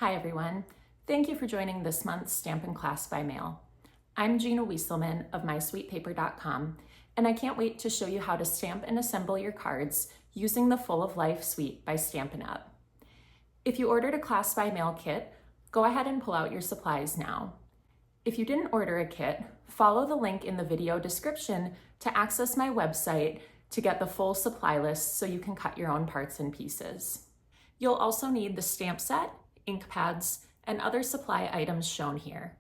Hi everyone. Thank you for joining this month's Stampin' class by mail. I'm Gina Wieselman of MySweetPaper.com, and I can't wait to show you how to stamp and assemble your cards using the Full of Life suite by Stampin' Up. If you ordered a class by mail kit, go ahead and pull out your supplies now. If you didn't order a kit, follow the link in the video description to access my website to get the full supply list so you can cut your own parts and pieces. You'll also need the stamp set, ink pads, and other supply items shown here.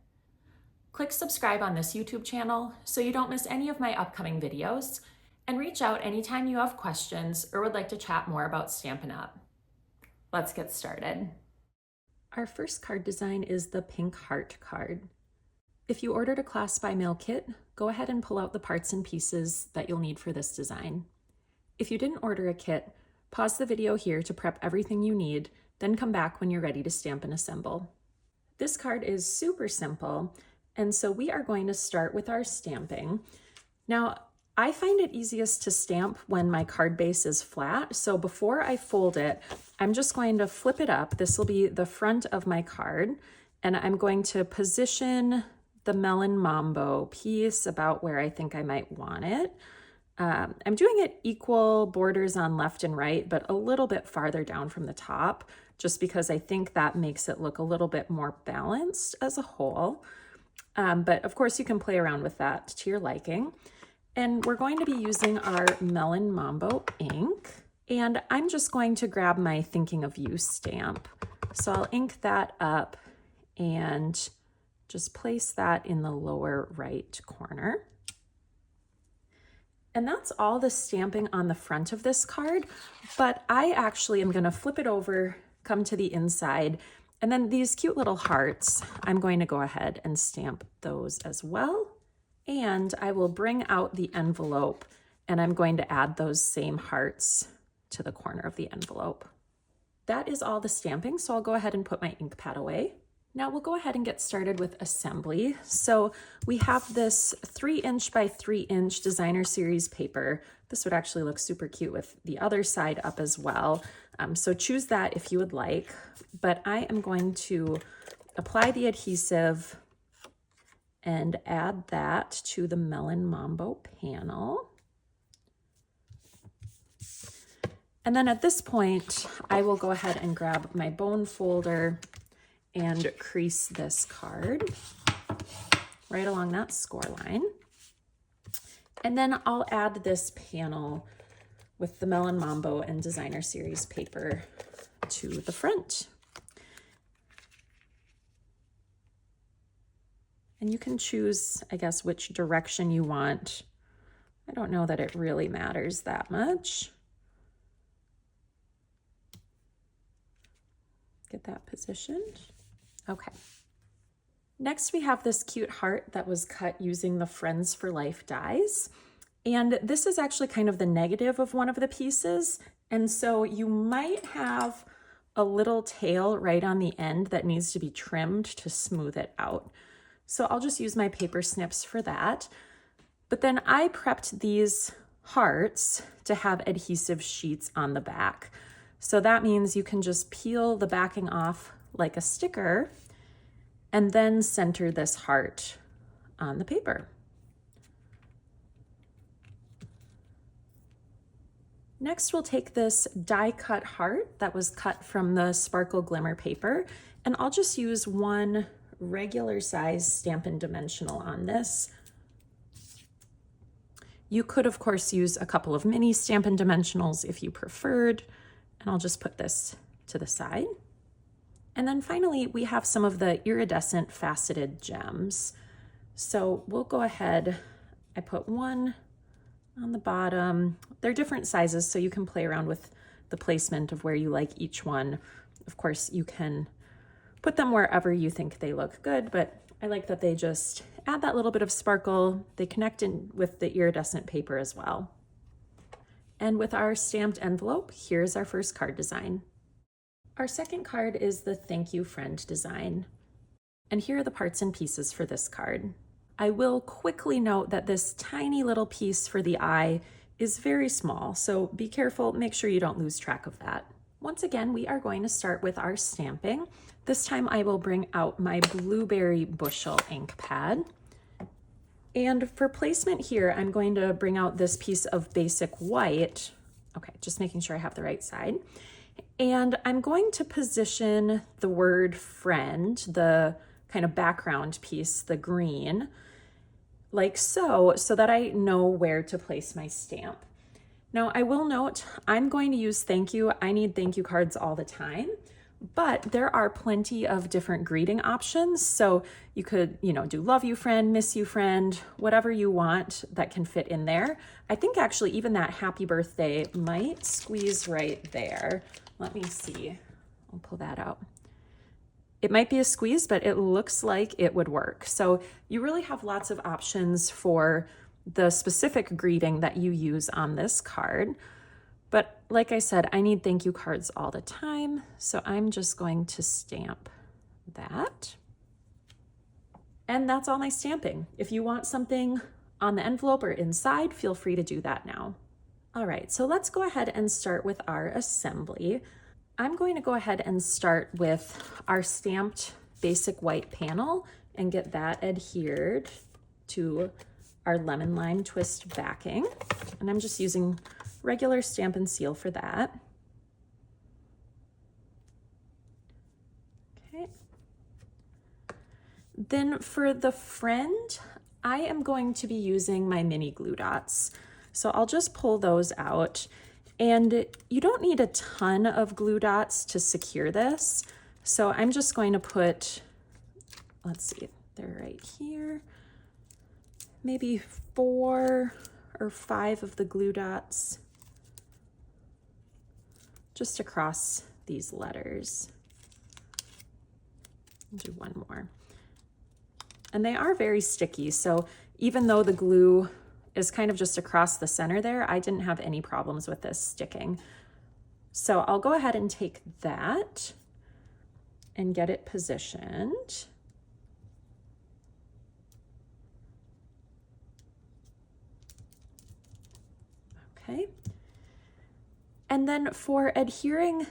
Click subscribe on this YouTube channel so you don't miss any of my upcoming videos, and reach out anytime you have questions or would like to chat more about Stampin' Up. Let's get started. Our first card design is the pink heart card. If you ordered a class by mail kit, go ahead and pull out the parts and pieces that you'll need for this design. If you didn't order a kit, pause the video here to prep everything you need, then come back when you're ready to stamp and assemble. This card is super simple, and so we are going to start with our stamping. Now, I find it easiest to stamp when my card base is flat, so before I fold it, I'm just going to flip it up. This will be the front of my card, and I'm going to position the Melon Mambo piece about where I think I might want it. I'm doing it equal borders on left and right, but a little bit farther down from the top, just because I think that makes it look a little bit more balanced as a whole. But of course you can play around with that to your liking. And we're going to be using our Melon Mambo ink. And I'm just going to grab my Thinking of You stamp. So I'll ink that up and just place that in the lower right corner. And that's all the stamping on the front of this card, but I actually am gonna flip it over, come to the inside, and then these cute little hearts, I'm going to go ahead and stamp those as well. And I will bring out the envelope and I'm going to add those same hearts to the corner of the envelope. That is all the stamping, so I'll go ahead and put my ink pad away. Now we'll go ahead and get started with assembly. So we have this 3" by 3" designer series paper. This would actually look super cute with the other side up as well. So choose that if you would like, but I am going to apply the adhesive and add that to the Melon Mambo panel. And then at this point, I will go ahead and grab my bone folder and crease this card right along that score line. And then I'll add this panel with the Melon Mambo and designer series paper to the front. And you can choose, I guess, which direction you want. I don't know that it really matters that much. Get that positioned. Okay. Next, we have this cute heart that was cut using the Friends for Life dies. And this is actually kind of the negative of one of the pieces. And so you might have a little tail right on the end that needs to be trimmed to smooth it out. So I'll just use my paper snips for that. But then I prepped these hearts to have adhesive sheets on the back. So that means you can just peel the backing off like a sticker and then center this heart on the paper. Next, we'll take this die cut heart that was cut from the Sparkle Glimmer paper, and I'll just use one regular size Stampin' dimensional on this. You could, of course, use a couple of mini Stampin' dimensionals if you preferred, and I'll just put this to the side. And then finally, we have some of the iridescent faceted gems. So we'll go ahead, I put one on the bottom. They're different sizes, so you can play around with the placement of where you like each one. Of course, you can put them wherever you think they look good, but I like that they just add that little bit of sparkle. They connect in with the iridescent paper as well. And with our stamped envelope, here's our first card design. Our second card is the Thank You Friend design. And here are the parts and pieces for this card. I will quickly note that this tiny little piece for the eye is very small, so be careful, make sure you don't lose track of that. Once again, we are going to start with our stamping. This time I will bring out my Blueberry Bushel ink pad. And for placement here, I'm going to bring out this piece of basic white. Okay, just making sure I have the right side. And I'm going to position the word friend, the kind of background piece, the green, like so that I know where to place my stamp. Now, I will note, I'm going to use thank you. I need thank you cards all the time, but there are plenty of different greeting options. So you could, do love you friend, miss you friend, whatever you want that can fit in there. I think actually even that happy birthday might squeeze right there. Let me see, I'll pull that out. It might be a squeeze, but it looks like it would work. So you really have lots of options for the specific greeting that you use on this card. But like I said, I need thank you cards all the time. So I'm just going to stamp that. And that's all my stamping. If you want something on the envelope or inside, feel free to do that now. All right, so let's go ahead and start with our assembly. I'm going to go ahead and start with our stamped basic white panel and get that adhered to our lemon lime twist backing. And I'm just using regular Stampin' Seal for that. Okay. Then for the friend, I am going to be using my mini glue dots. So I'll just pull those out. And you don't need a ton of glue dots to secure this. So I'm just going to put, let's see, they're right here. Maybe 4 or 5 of the glue dots just across these letters. I'll do one more. And they are very sticky, so even though the glue is kind of just across the center there, I didn't have any problems with this sticking. So I'll go ahead and take that and get it positioned. Okay. And then for adhering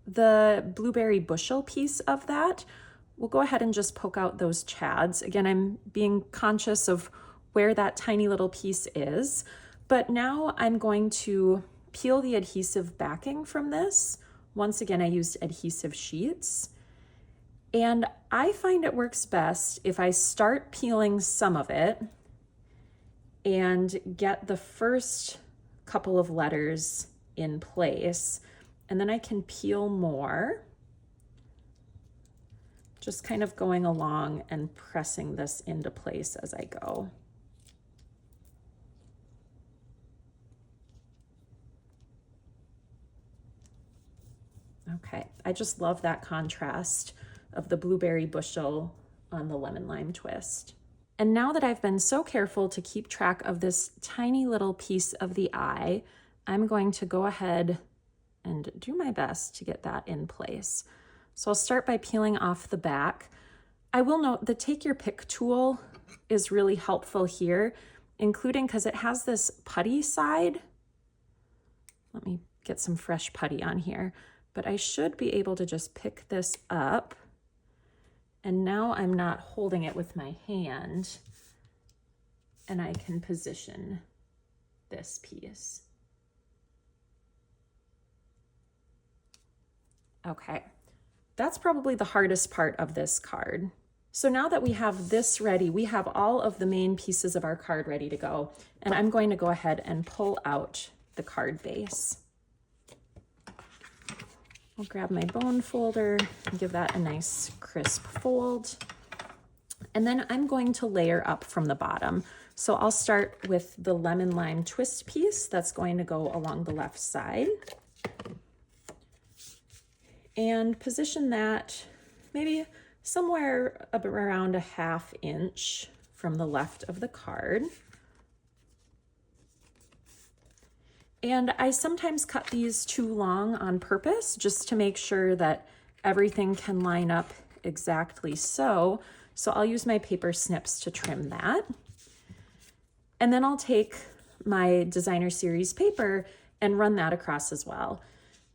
the Blueberry Bushel piece of that, we'll go ahead and just poke out those chads. Again, I'm being conscious of where that tiny little piece is, but now I'm going to peel the adhesive backing from this. Once again, I used adhesive sheets, and I find it works best if I start peeling some of it and get the first couple of letters in place, and then I can peel more, just kind of going along and pressing this into place as I go. Okay, I just love that contrast of the Blueberry Bushel on the lemon lime twist. And now that I've been so careful to keep track of this tiny little piece of the eye, I'm going to go ahead and do my best to get that in place. So I'll start by peeling off the back. I will note the Take Your Pick tool is really helpful here, including because it has this putty side. Let me get some fresh putty on here, but I should be able to just pick this up. And now I'm not holding it with my hand, and I can position this piece. Okay, that's probably the hardest part of this card. So now that we have this ready, we have all of the main pieces of our card ready to go, and I'm going to go ahead and pull out the card base. I'll grab my bone folder and give that a nice crisp fold. And then I'm going to layer up from the bottom. So I'll start with the lemon lime twist piece that's going to go along the left side. And position that maybe somewhere around a ½ inch from the left of the card. And I sometimes cut these too long on purpose just to make sure that everything can line up exactly so. So I'll use my paper snips to trim that. And then I'll take my designer series paper and run that across as well.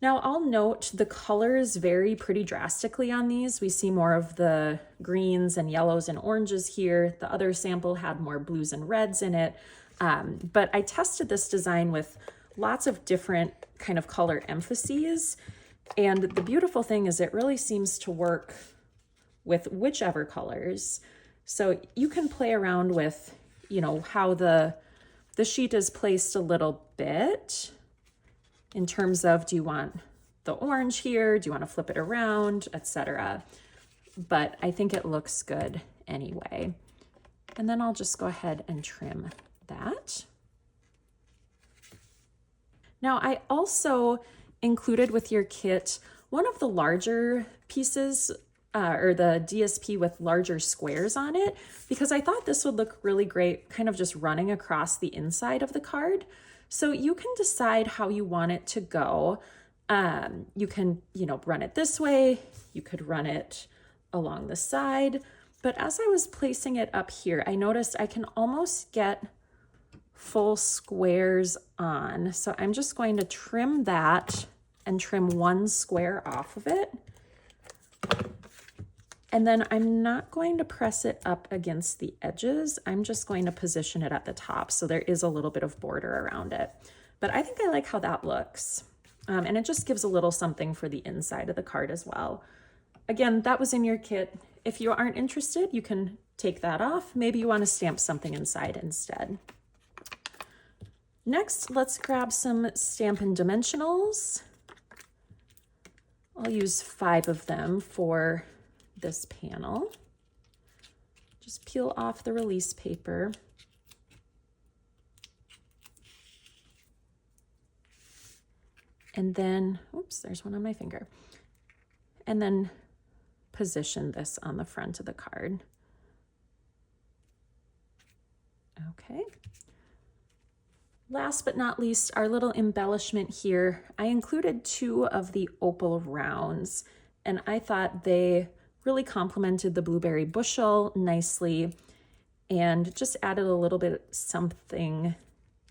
Now I'll note the colors vary pretty drastically on these. We see more of the greens and yellows and oranges here. The other sample had more blues and reds in it. But I tested this design with lots of different kind of color emphases. And the beautiful thing is it really seems to work with whichever colors. So you can play around with, you know, how the sheet is placed a little bit in terms of, do you want the orange here? Do you want to flip it around, etc. But I think it looks good anyway. And then I'll just go ahead and trim that. Now I also included with your kit one of the larger pieces or the DSP with larger squares on it, because I thought this would look really great kind of just running across the inside of the card. So you can decide how you want it to go. You can, you know, run it this way. You could run it along the side. But as I was placing it up here, I noticed I can almost get full squares on. So I'm just going to trim that and trim one square off of it. And then I'm not going to press it up against the edges. I'm just going to position it at the top. So there is a little bit of border around it. But I think I like how that looks. And it just gives a little something for the inside of the card as well. Again, that was in your kit. If you aren't interested, you can take that off. Maybe you want to stamp something inside instead. Next, let's grab some Stampin' dimensionals. I'll use 5 of them for this panel. Just peel off the release paper. And then, oops, there's one on my finger. And then position this on the front of the card. Okay. Last but not least, our little embellishment here. I included 2 of the opal rounds, and I thought they really complemented the blueberry bushel nicely and just added a little bit something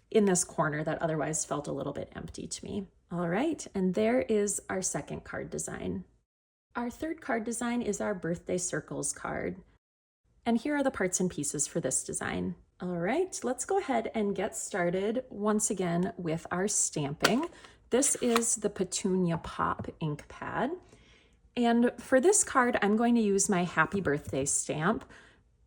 in this corner that otherwise felt a little bit empty to me. All right, and there is our second card design. Our third card design is our birthday circles card. And here are the parts and pieces for this design. All right, let's go ahead and get started once again with our stamping. This is the Petunia Pop ink pad. And for this card, I'm going to use my happy birthday stamp.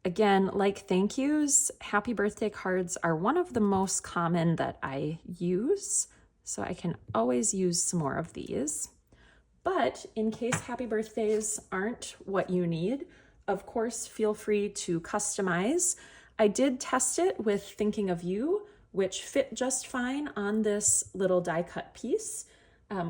Again, like thank yous, happy birthday cards are one of the most common that I use. So I can always use some more of these. But in case happy birthdays aren't what you need, of course, feel free to customize. I did test it with Thinking of You, which fit just fine on this little die cut piece,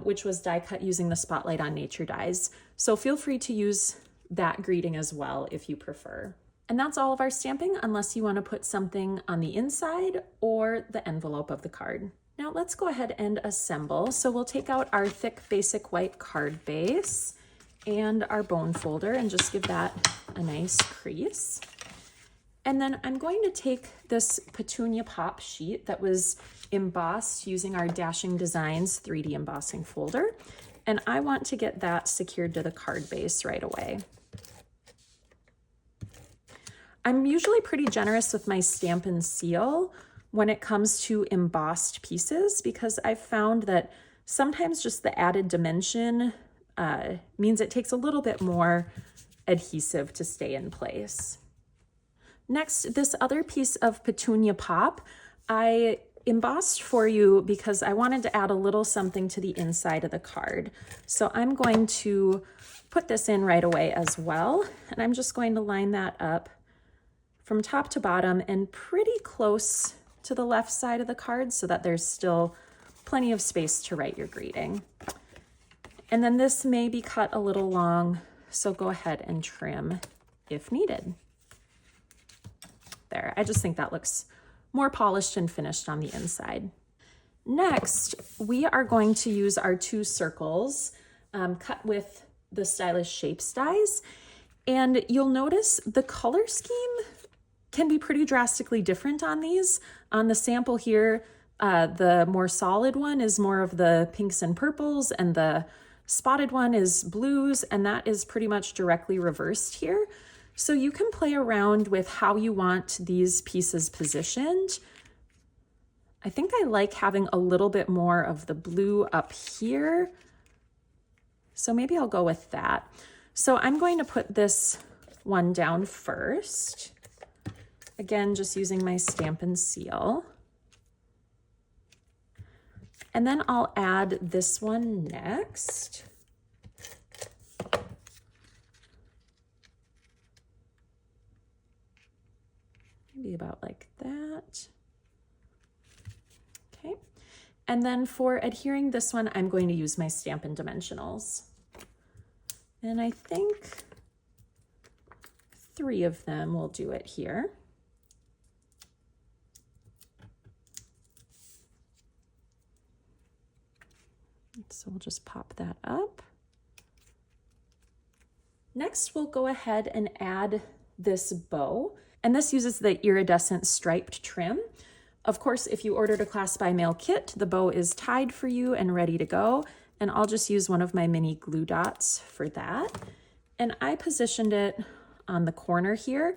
which was die cut using the Spotlight on Nature dies. So feel free to use that greeting as well if you prefer. And that's all of our stamping, unless you want to put something on the inside or the envelope of the card. Now let's go ahead and assemble. So we'll take out our thick basic white card base and our bone folder and just give that a nice crease. And then I'm going to take this Petunia Pop sheet that was embossed using our Dashing Designs 3D embossing folder. And I want to get that secured to the card base right away. I'm usually pretty generous with my Stampin' seal when it comes to embossed pieces, because I've found that sometimes just the added dimension means it takes a little bit more adhesive to stay in place. Next, this other piece of Petunia Pop, I embossed for you because I wanted to add a little something to the inside of the card. So I'm going to put this in right away as well. And I'm just going to line that up from top to bottom and pretty close to the left side of the card so that there's still plenty of space to write your greeting. And then this may be cut a little long, so go ahead and trim if needed. There, I just think that looks more polished and finished on the inside. Next, we are going to use our 2 circles cut with the Stylish Shapes dies. And you'll notice the color scheme can be pretty drastically different on these. On the sample here, The more solid one is more of the pinks and purples, and the spotted one is blues, and that is pretty much directly reversed here. So you can play around with how you want these pieces positioned. I think I like having a little bit more of the blue up here. So maybe I'll go with that. So I'm going to put this one down first. Again, just using my Stampin' seal. And then I'll add this one next. Maybe about like that. Okay. And then for adhering this one, I'm going to use my Stampin' Dimensionals. And I think 3 of them will do it here. So we'll just pop that up. Next, we'll go ahead and add this bow. And this uses the iridescent striped trim. Of course, if you ordered a class by mail kit, the bow is tied for you and ready to go. And I'll just use one of my mini glue dots for that. And I positioned it on the corner here,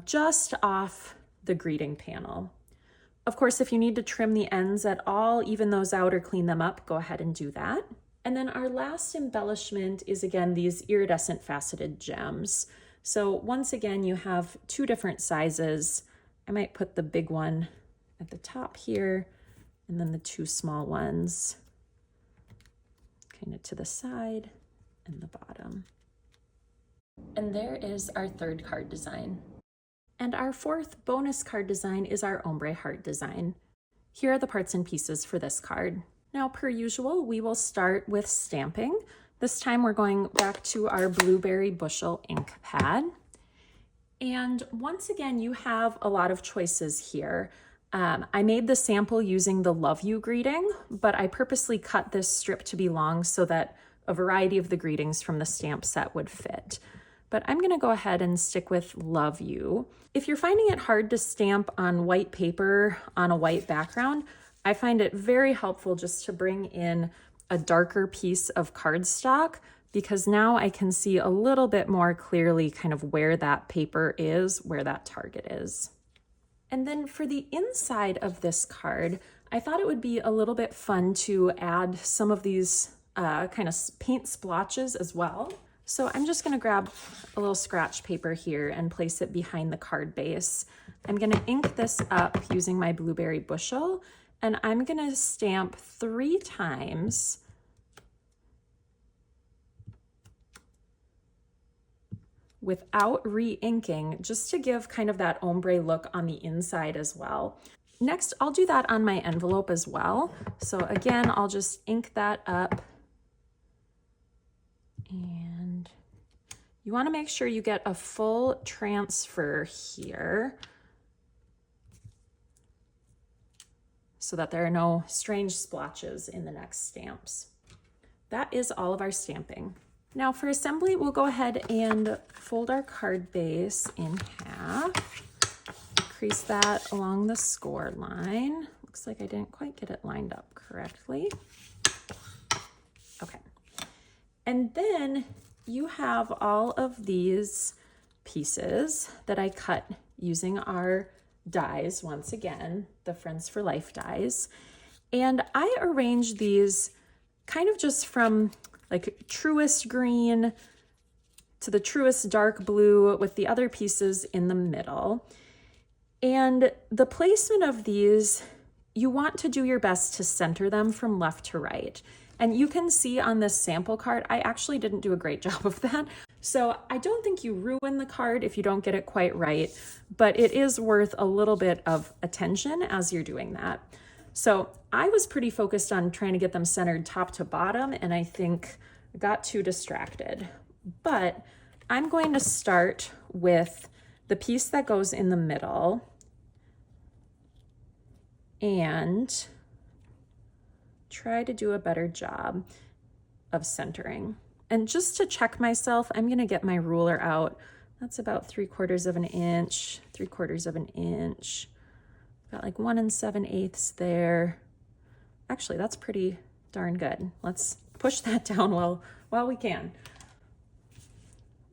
just off the greeting panel. Of course, if you need to trim the ends at all, even those out or clean them up, go ahead and do that. And then our last embellishment is, again, these iridescent faceted gems. So once again, you have 2 different sizes. I might put the big one at the top here, and then the 2 small ones kind of to the side and the bottom. And there is our 3rd card design. And our 4th bonus card design is our ombre heart design. Here are the parts and pieces for this card. Now, per usual, we will start with stamping. This time we're going back to our blueberry bushel ink pad. And once again, you have a lot of choices here. I made the sample using the love you greeting, but I purposely cut this strip to be long so that a variety of the greetings from the stamp set would fit. But I'm gonna go ahead and stick with love you. If you're finding it hard to stamp on white paper on a white background, I find it very helpful just to bring in a darker piece of cardstock, because now I can see a little bit more clearly kind of where that paper is, where that target is. And then for the inside of this card, I thought it would be a little bit fun to add some of these kind of paint splotches as well. So I'm just gonna grab a little scratch paper here and place it behind the card base. I'm gonna ink this up using my blueberry bushel, and I'm gonna stamp 3 times without re-inking, just to give kind of that ombre look on the inside as well. Next, I'll do that on my envelope as well. So again, I'll just ink that up. And you want to make sure you get a full transfer here so that there are no strange splotches in the next stamps. That is all of our stamping. Now for assembly, we'll go ahead and fold our card base in half, crease that along the score line. Looks like I didn't quite get it lined up correctly. Okay. And then you have all of these pieces that I cut using our dies, once again, the Friends for Life dies. And I arranged these kind of just from like truest green to the truest dark blue with the other pieces in the middle. And the placement of these, you want to do your best to center them from left to right. And you can see on this sample card, I actually didn't do a great job of that. So I don't think you ruin the card if you don't get it quite right, but it is worth a little bit of attention as you're doing that. So I was pretty focused on trying to get them centered top to bottom, and I think I got too distracted. But I'm going to start with the piece that goes in the middle and try to do a better job of centering. And just to check myself, I'm gonna get my ruler out. That's about 3/4 of an inch, 3/4 of an inch. Got like 1 7/8 there. Actually, that's pretty darn good. Let's push that down while we can.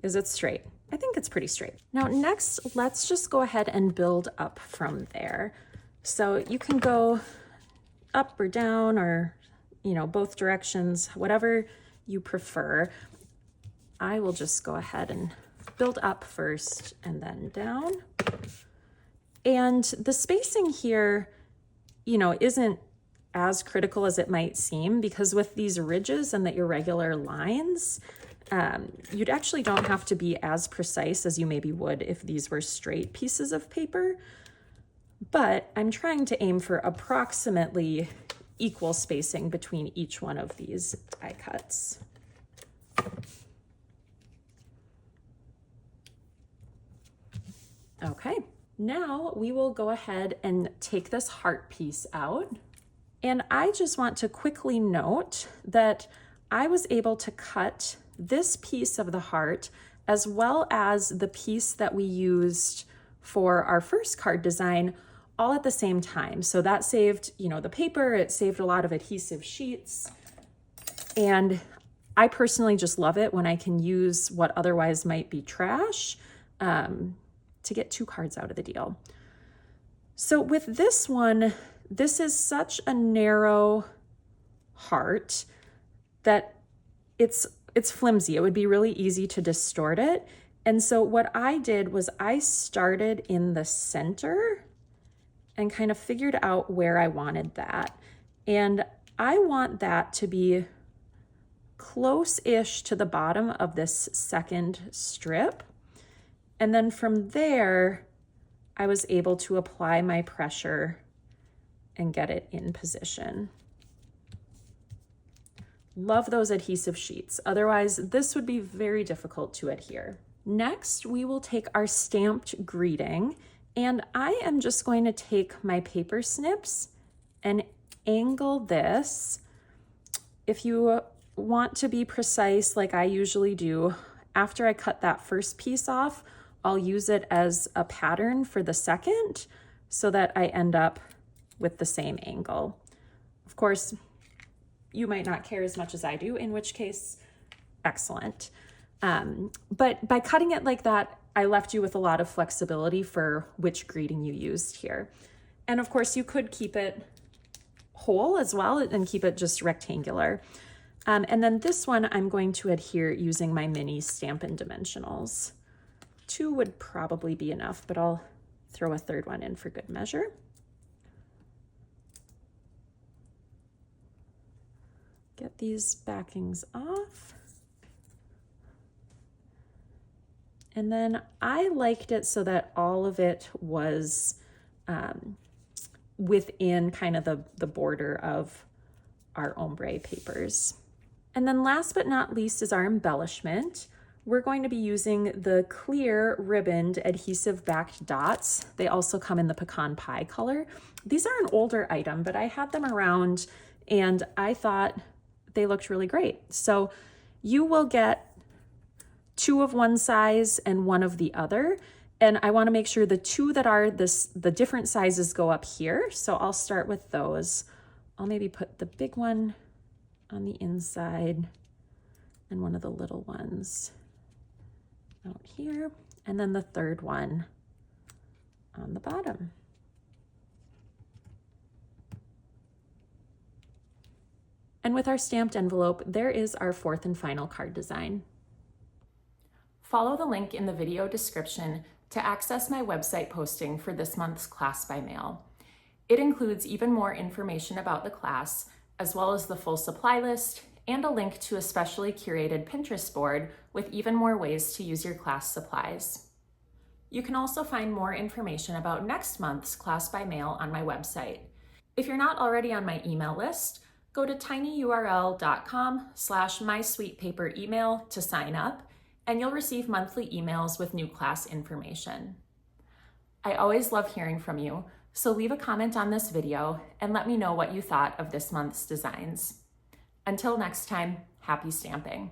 Is it straight? I think it's pretty straight. Now next, let's just go ahead and build up from there. So you can go up or down, or, you know, both directions, whatever you prefer. I will just go ahead and build up first and then down. And the spacing here, you know, isn't as critical as it might seem, because with these ridges and the irregular lines, you'd actually don't have to be as precise as you maybe would if these were straight pieces of paper. But I'm trying to aim for approximately equal spacing between each one of these die cuts. Okay, now we will go ahead and take this heart piece out. And I just want to quickly note that I was able to cut this piece of the heart as well as the piece that we used for our first card design all at the same time. So that saved, you know, the paper, it saved a lot of adhesive sheets. And I personally just love it when I can use what otherwise might be trash to get 2 cards out of the deal. So with this one, this is such a narrow heart that it's flimsy. It would be really easy to distort it. And so what I did was I started in the center and kind of figured out where I wanted that. And I want that to be close-ish to the bottom of this second strip. And then from there, I was able to apply my pressure and get it in position. Love those adhesive sheets. Otherwise, this would be very difficult to adhere. Next, we will take our stamped greeting, and I am just going to take my paper snips and angle this. If you want to be precise, like I usually do, after I cut that first piece off, I'll use it as a pattern for the second so that I end up with the same angle. Of course, you might not care as much as I do, in which case, excellent. But by cutting it like that, I left you with a lot of flexibility for which greeting you used here. And of course, you could keep it whole as well and keep it just rectangular. And then this one, I'm going to adhere using my mini Stampin' dimensionals. 2 would probably be enough, but I'll throw a third one in for good measure. Get these backings off. And then I liked it so that all of it was within kind of the border of our ombre papers. And then last but not least is our embellishment. We're going to be using the clear ribboned adhesive backed dots. They also come in the pecan pie color. These are an older item, but I had them around and I thought they looked really great. So you will get 2 of one size and 1 of the other. And I want to make sure the 2 that are the different sizes go up here. So I'll start with those. I'll maybe put the big one on the inside and one of the little ones out here. And then the third one on the bottom. And with our stamped envelope, there is our 4th and final card design. Follow the link in the video description to access my website posting for this month's class by mail. It includes even more information about the class, as well as the full supply list and a link to a specially curated Pinterest board with even more ways to use your class supplies. You can also find more information about next month's class by mail on my website. If you're not already on my email list, go to tinyurl.com/mysweetpaperemail to sign up, and you'll receive monthly emails with new class information. I always love hearing from you, so leave a comment on this video and let me know what you thought of this month's designs. Until next time, happy stamping.